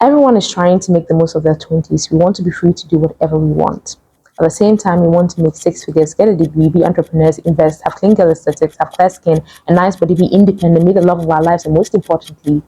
Everyone is trying to make the most of their 20s. We want to be free to do whatever we want. At the same time, we want to make six figures, get a degree, be entrepreneurs, invest, have clean girl aesthetics, have fair skin, a nice body, be independent, be the love of our lives, and most importantly,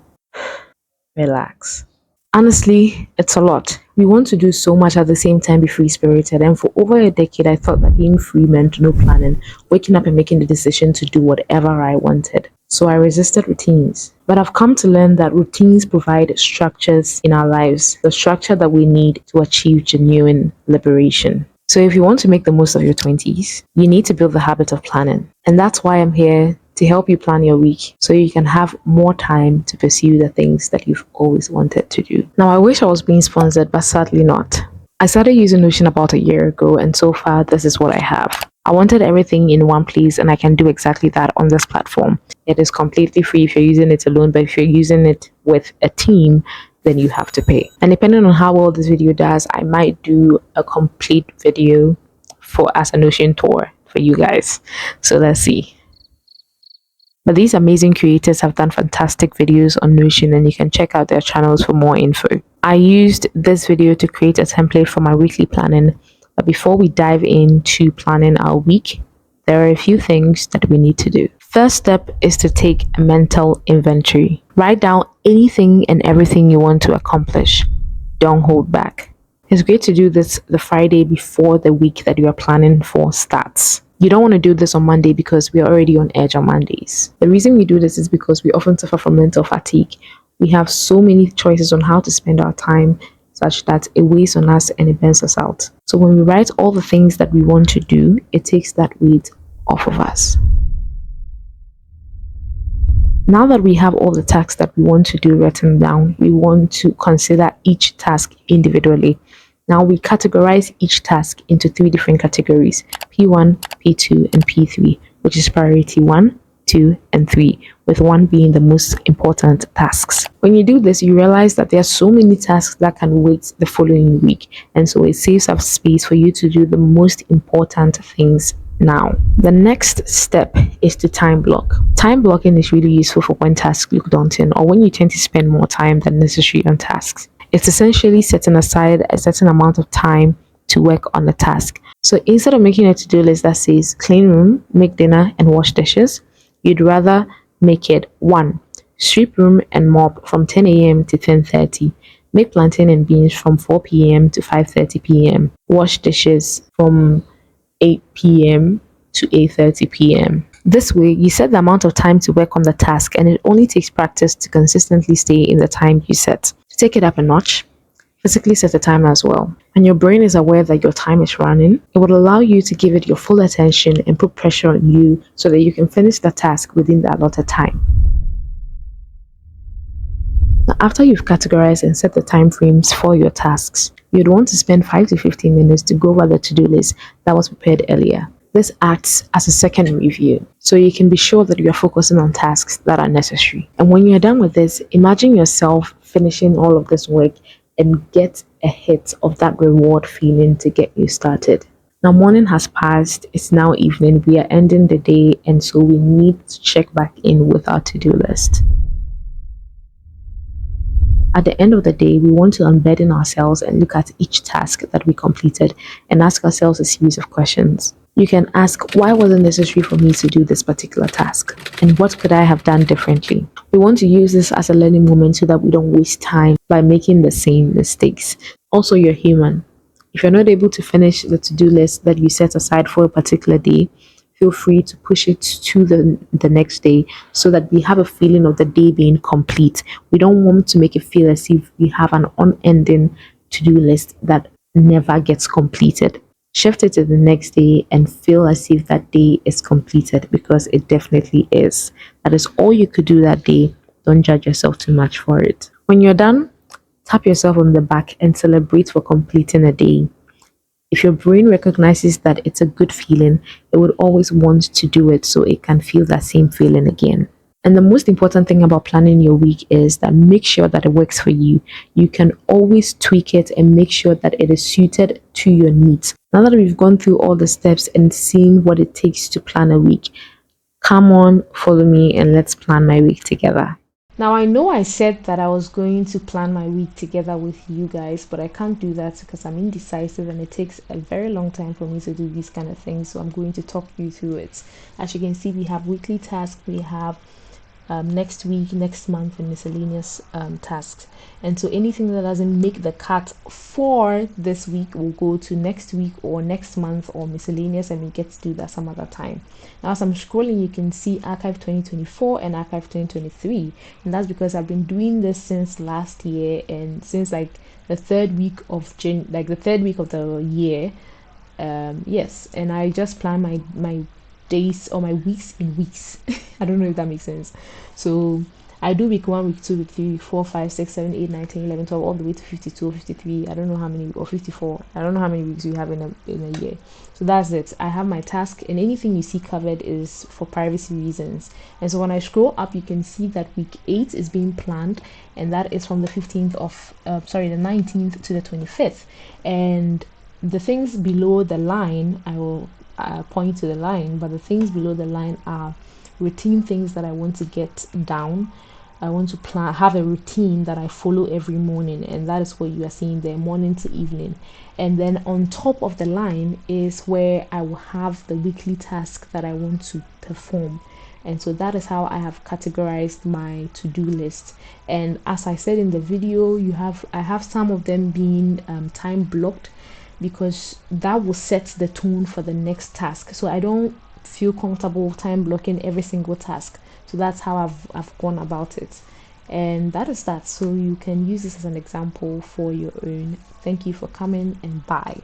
relax. Honestly, it's a lot. We want to do so much at the same time, be free spirited. And for over a decade, I thought that being free meant no planning, waking up and making the decision to do whatever I wanted. So I resisted routines. But I've come to learn that routines provide structures in our lives, the structure that we need to achieve genuine liberation. So if you want to make the most of your 20s, you need to build the habit of planning. And that's why I'm here to help you plan your week so you can have more time to pursue the things that you've always wanted to do. Now, I wish I was being sponsored, but sadly not. I started using Notion about a year ago, and so far, this is what I have. I wanted everything in one place, and I can do exactly that on this platform. It is completely free if you're using it alone, but if you're using it with a team, then you have to pay. And depending on how well this video does, I might do a complete video as a Notion tour for you guys. So let's see. But these amazing creators have done fantastic videos on Notion, and you can check out their channels for more info. I used this video to create a template for my weekly planning. But before we dive into planning our week, there are a few things that we need to do. First step is to take a mental inventory. Write down anything and everything you want to accomplish. Don't hold back. It's great to do this the Friday before the week that you are planning for starts. You don't want to do this on Monday because we are already on edge on Mondays. The reason we do this is because we often suffer from mental fatigue. We have so many choices on how to spend our time such that it weighs on us and it burns us out. So when we write all the things that we want to do, it takes that weight off of us. Now that we have all the tasks that we want to do written down, we want to consider each task individually. Now we categorize each task into 3 different categories: P1, P2, and P3, which is priority 1, 2, and 3, with 1 being the most important tasks. When you do this, you realize that there are so many tasks that can wait the following week, and so it saves up space for you to do the most important things now. The next step is to time block. Time blocking is really useful for when tasks look daunting or when you tend to spend more time than necessary on tasks. It's essentially setting aside a certain amount of time to work on the task. So instead of making a to-do list that says clean room, make dinner, and wash dishes, you'd rather make it 1. Sweep room and mop from 10 a.m. to 10:30. Make plantain and beans from 4 p.m. to 5:30 p.m. Wash dishes from 8 p.m. to 8:30 p.m. This way, you set the amount of time to work on the task, and it only takes practice to consistently stay in the time you set. To take it up a notch, physically set a timer as well. When your brain is aware that your time is running, it will allow you to give it your full attention and put pressure on you so that you can finish the task within the allotted time. Now, after you've categorized and set the time frames for your tasks, you'd want to spend 5 to 15 minutes to go over the to-do list that was prepared earlier. This acts as a second review, so you can be sure that you are focusing on tasks that are necessary. And when you're done with this, imagine yourself finishing all of this work and get a hit of that reward feeling to get you started. Now, morning has passed, it's now evening, we are ending the day, and so we need to check back in with our to-do list. At the end of the day, we want to unburden ourselves and look at each task that we completed and ask ourselves a series of questions. You can ask, why was it necessary for me to do this particular task? And what could I have done differently? We want to use this as a learning moment so that we don't waste time by making the same mistakes. Also, you're human. If you're not able to finish the to-do list that you set aside for a particular day, feel free to push it to the next day so that we have a feeling of the day being complete. We don't want to make it feel as if we have an unending to-do list that never gets completed. Shift it to the next day and feel as if that day is completed, because it definitely is. That is all you could do that day. Don't judge yourself too much for it. When you're done, tap yourself on the back and celebrate for completing a day. If your brain recognizes that it's a good feeling, it would always want to do it so it can feel that same feeling again. And the most important thing about planning your week is that make sure that it works for you. You can always tweak it and make sure that it is suited to your needs. Now that we've gone through all the steps and seen what it takes to plan a week, come on, follow me and let's plan my week together. Now, I know I said that I was going to plan my week together with you guys, but I can't do that because I'm indecisive and it takes a very long time for me to do these kind of things. So I'm going to talk you through it. As you can see, we have weekly tasks, we have next week, next month, and miscellaneous tasks. And so anything that doesn't make the cut for this week will go to next week or next month or miscellaneous, and we get to do that some other time. Now, as I'm scrolling, you can see archive 2024 and archive 2023, and that's because I've been doing this since last year and since like the third week of the third week of the year. Yes, and I just plan my days or my weeks in weeks. I don't know if that makes sense. So I do week 1, week 2, week 3, week 4, 5, 6, 7, 8, 9, 10, 11, 12, all the way to 52 or 53. I don't know how many, or 54. I don't know how many weeks you have in a year. So that's it. I have my task, and anything you see covered is for privacy reasons. And so when I scroll up, you can see that week 8 is being planned, and that is from the 15th of, the 19th to the 25th. And the things below the line, I will point to the line, but the things below the line are routine things that I want to get down. I want to have a routine that I follow every morning, and that is what you are seeing there, morning to evening. And then on top of the line is where I will have the weekly task that I want to perform. And so that is how I have categorized my to-do list. And as I said in the video, I have some of them being time blocked, because that will set the tone for the next task. So I don't feel comfortable time blocking every single task. So that's how I've gone about it. And that is that. So you can use this as an example for your own. Thank you for coming, and bye.